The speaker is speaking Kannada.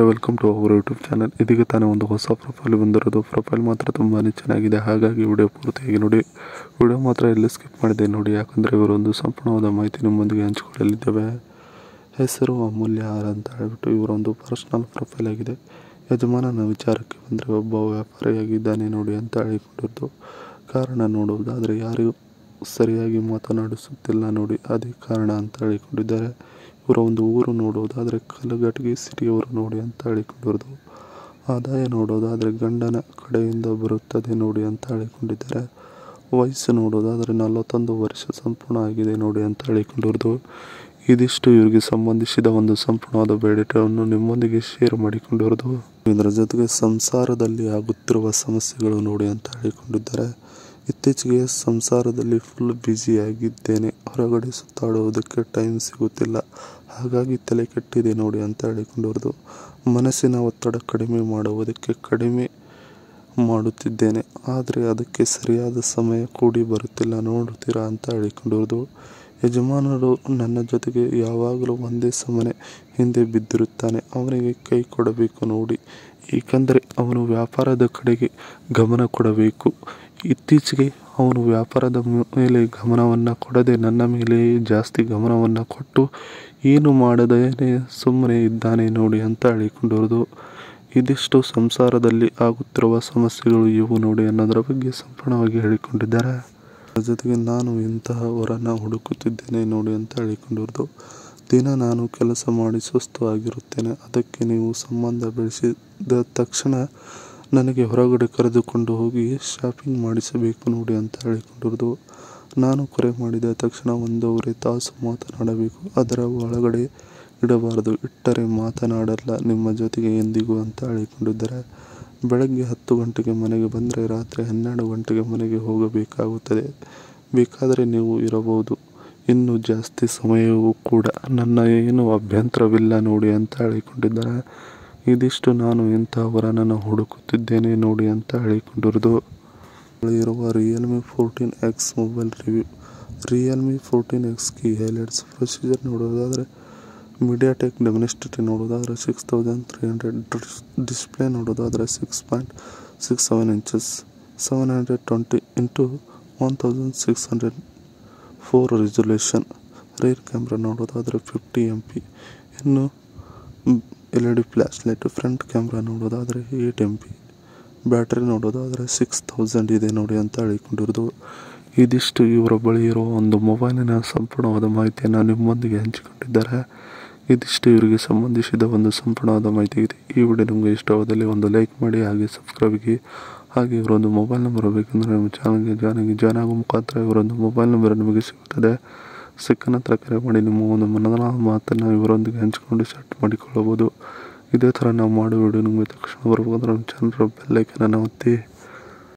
Welcome to our YouTube channel. ಇದೀಗ ತಾನೇ ಒಂದು ಹೊಸ ಪ್ರೊಫೈಲ್ ಬಂದಿರೋದು. ಪ್ರೊಫೈಲ್ ಮಾತ್ರ ತುಂಬಾ ಚೆನ್ನಾಗಿದೆ, ಹಾಗಾಗಿ ವಿಡಿಯೋ ಪೂರ್ತಿಯಾಗಿ ನೋಡಿ. ವಿಡಿಯೋ ಮಾತ್ರ ಎಲ್ಲಿ ಸ್ಕಿಪ್ ಮಾಡಿದೆ ನೋಡಿ, ಯಾಕಂದರೆ ಇವರೊಂದು ಸಂಪೂರ್ಣವಾದ ಮಾಹಿತಿ ನಿಮ್ಮೊಂದಿಗೆ ಹಂಚಿಕೊಳ್ಳಲಿದ್ದೇವೆ. ಹೆಸರು ಅಮೂಲ್ಯ ಆರ್ ಅಂತ ಹೇಳ್ಬಿಟ್ಟು ಇವರೊಂದು ಪರ್ಸನಲ್ ಪ್ರೊಫೈಲ್ ಆಗಿದೆ. ಯಜಮಾನನ ವಿಚಾರಕ್ಕೆ ಬಂದರೆ ಒಬ್ಬ ವ್ಯಾಪಾರಿಯಾಗಿದ್ದಾನೆ ನೋಡಿ ಅಂತ ಹೇಳಿಕೊಂಡಿದ್ದು. ಕಾರಣ ನೋಡುವುದಾದರೆ ಯಾರಿಗೂ ಸರಿಯಾಗಿ ಮಾತನಾಡಿಸುತ್ತಿಲ್ಲ ನೋಡಿ, ಅದೇ ಕಾರಣ ಅಂತ ಹೇಳಿಕೊಂಡಿದ್ದಾರೆ. ಇವರ ಒಂದು ಊರು ನೋಡುವುದಾದರೆ ಕಲಘಟಗಿ ಸಿಟಿಯವರು ನೋಡಿ ಅಂತ ಹೇಳಿಕೊಂಡಿರೋದು. ಆದಾಯ ನೋಡೋದಾದರೆ ಗಂಡನ ಕಡೆಯಿಂದ ಬರುತ್ತದೆ ನೋಡಿ ಅಂತ ಹೇಳಿಕೊಂಡಿದ್ದಾರೆ. ವಯಸ್ಸು ನೋಡೋದಾದರೆ 41 ವರ್ಷ ಸಂಪೂರ್ಣ ಆಗಿದೆ ನೋಡಿ ಅಂತ ಹೇಳಿಕೊಂಡಿರೋದು. ಇದಿಷ್ಟು ಇವರಿಗೆ ಸಂಬಂಧಿಸಿದ ಒಂದು ಸಂಪೂರ್ಣವಾದ ಬಯೋಡೇಟಾವನ್ನು ನಿಮ್ಮೊಂದಿಗೆ ಶೇರ್ ಮಾಡಿಕೊಂಡಿರೋದು. ಇದರ ಜೊತೆಗೆ ಸಂಸಾರದಲ್ಲಿ ಆಗುತ್ತಿರುವ ಸಮಸ್ಯೆಗಳು ನೋಡಿ ಅಂತ ಹೇಳಿಕೊಂಡಿದ್ದಾರೆ. ಇತ್ತೀಚೆಗೆ ಸಂಸಾರದಲ್ಲಿ ಫುಲ್ ಬ್ಯುಸಿಯಾಗಿದ್ದೇನೆ, ಹೊರಗಡೆ ಸುತ್ತಾಡುವುದಕ್ಕೆ ಟೈಮ್ ಸಿಗುತ್ತಿಲ್ಲ, ಹಾಗಾಗಿ ತಲೆ ಕೆಟ್ಟಿದೆ ನೋಡಿ ಅಂತ ಹೇಳಿಕೊಂಡಿರೋದು. ಮನಸ್ಸಿನ ಒತ್ತಡ ಕಡಿಮೆ ಕಡಿಮೆ ಮಾಡುತ್ತಿದ್ದೇನೆ, ಆದರೆ ಅದಕ್ಕೆ ಸರಿಯಾದ ಸಮಯ ಕೂಡಿ ಬರುತ್ತಿಲ್ಲ ನೋಡುತ್ತೀರಾ ಅಂತ ಹೇಳಿಕೊಂಡಿರೋದು. ಯಜಮಾನರು ನನ್ನ ಜೊತೆಗೆ ಯಾವಾಗಲೂ ಒಂದೇ ಸಮನೆ ಹಿಂದೆ ಬಿದ್ದಿರುತ್ತಾನೆ, ಅವನಿಗೆ ಕೈ ಕೊಡಬೇಕು ನೋಡಿ, ಏಕೆಂದರೆ ಅವನು ವ್ಯಾಪಾರದ ಕಡೆಗೆ ಗಮನ ಕೊಡಬೇಕು. ಇತ್ತೀಚೆಗೆ ಅವನು ವ್ಯಾಪಾರದ ಮೇಲೆ ಗಮನವನ್ನು ಕೊಡದೆ ನನ್ನ ಮೇಲೆ ಜಾಸ್ತಿ ಗಮನವನ್ನು ಕೊಟ್ಟು ಏನು ಮಾಡದೇನೆ ಸುಮ್ಮನೆ ಇದ್ದಾನೆ ನೋಡಿ ಅಂತ ಹೇಳಿಕೊಂಡಿರೋದು. ಇದಿಷ್ಟು ಸಂಸಾರದಲ್ಲಿ ಆಗುತ್ತಿರುವ ಸಮಸ್ಯೆಗಳು ಇವು ನೋಡಿ ಅನ್ನೋದರ ಬಗ್ಗೆ ಸಂಪೂರ್ಣವಾಗಿ ಹೇಳಿಕೊಂಡಿದ್ದಾರೆ. ಜೊತೆಗೆ ನಾನು ಇಂತಹವರನ್ನು ಹುಡುಕುತ್ತಿದ್ದೇನೆ ನೋಡಿ ಅಂತ ಹೇಳಿಕೊಂಡಿರೋದು. ದಿನ ನಾನು ಕೆಲಸ ಮಾಡಿ ಸುಸ್ತು ಆಗಿರುತ್ತೇನೆ, ಅದಕ್ಕೆ ನೀವು ಸಂಬಂಧ ಬೆಳೆಸಿದ ತಕ್ಷಣ ನನಗೆ ಹೊರಗಡೆ ಕರೆದುಕೊಂಡು ಹೋಗಿ ಶಾಪಿಂಗ್ ಮಾಡಿಸಬೇಕು ನೋಡಿ ಅಂತ ಹೇಳಿಕೊಂಡಿರೋದು. ನಾನು ಕರೆ ಮಾಡಿದ ತಕ್ಷಣ 1.5 ತಾಸು ಮಾತನಾಡಬೇಕು, ಅದರ ಒಳಗಡೆ ಇಡಬಾರದು, ಇಟ್ಟರೆ ಮಾತನಾಡಲ್ಲ ನಿಮ್ಮ ಜೊತೆಗೆ ಎಂದಿಗೂ ಅಂತ ಹೇಳಿಕೊಂಡಿದ್ದಾರೆ. ಬೆಳಗ್ಗೆ 10 ಗಂಟೆಗೆ ಮನೆಗೆ ಬಂದರೆ ರಾತ್ರಿ 12 ಗಂಟೆಗೆ ಮನೆಗೆ ಹೋಗಬೇಕಾಗುತ್ತದೆ. ಬೇಕಾದರೆ ನೀವು ಇರಬಹುದು ಇನ್ನೂ ಜಾಸ್ತಿ ಸಮಯವೂ ಕೂಡ, ನನ್ನ ಏನು ಅಭ್ಯಂತರವಿಲ್ಲ ನೋಡಿ ಅಂತ ಹೇಳಿಕೊಂಡಿದ್ದಾರೆ. ಇದಿಷ್ಟು ನಾನು ಇಂತಹವರನ್ನು ಹುಡುಕುತ್ತಿದ್ದೇನೆ ನೋಡಿ ಅಂತ ಹೇಳಿಕೊಂಡಿರೋದು. ಇರುವ Realme 14X mobile review. Realme 14X key highlights. Procedure ನೋಡೋದಾದರೆ ಮೀಡಿಯಾಟೆಕ್ ಡೆಮೊನ್ಸ್ಟ್ರೇಟ್ ನೋಡೋದಾದರೆ 6300, ಡಿಸ್ಪ್ಲೇ ನೋಡೋದಾದರೆ 6.67 inches, 720x1604 resolution. Rare camera ನೋಡೋದಾದರೆ 50 MP. ಇನ್ನು LED flash light. Front camera ನೋಡೋದಾದರೆ 8 MP. ಬ್ಯಾಟ್ರಿ ನೋಡೋದಾದರೆ 6000 ಇದೆ ನೋಡಿ ಅಂತ ಹೇಳಿಕೊಂಡಿರೋದು. ಇದಿಷ್ಟು ಇವರ ಬಳಿ ಇರುವ ಒಂದು ಮೊಬೈಲಿನ ಸಂಪೂರ್ಣವಾದ ಮಾಹಿತಿಯನ್ನು ನಿಮ್ಮೊಂದಿಗೆ ಹಂಚಿಕೊಂಡಿದ್ದಾರೆ. ಇದಿಷ್ಟು ಇವರಿಗೆ ಸಂಬಂಧಿಸಿದ ಒಂದು ಸಂಪೂರ್ಣವಾದ ಮಾಹಿತಿ ಇದೆ. ಈ ವಿಡಿಯೋ ನಿಮಗೆ ಇಷ್ಟವಾದಲ್ಲಿ ಒಂದು ಲೈಕ್ ಮಾಡಿ, ಹಾಗೆ ಸಬ್ಸ್ಕ್ರೈಬ್ಗೆ. ಹಾಗೆ ಇವರೊಂದು ಮೊಬೈಲ್ ನಂಬರ್ ಬೇಕೆಂದರೆ ನಮ್ಮ ಚಾನಲ್ಗೆ ಜಾಯ್ನ್ ಆಗೋ ಮುಖಾಂತರ ಇವರೊಂದು ಮೊಬೈಲ್ ನಂಬರ್ ನಿಮಗೆ ಸಿಗುತ್ತದೆ. ಸಿಕ್ಕ ನಂತರ ಕರೆ ಮಾಡಿ ನಿಮ್ಮ ಒಂದು ಮನದ ಮಾತನ್ನು ಇವರೊಂದಿಗೆ ಹಂಚಿಕೊಂಡು ಸೆಟ್ ಮಾಡಿಕೊಳ್ಳಬಹುದು. ಇದೇ ಥರ ನಾವು ಮಾಡೋ ವಿಡಿಯೋ ನಿಮಗೆ ತಕ್ಷಣ ಬರಬೇಕಾದ್ರೆ ನಮ್ಮ ಚಾನಲ್ ಬೆಲ್ ಐಕನನ್ನು ಒತ್ತಿ.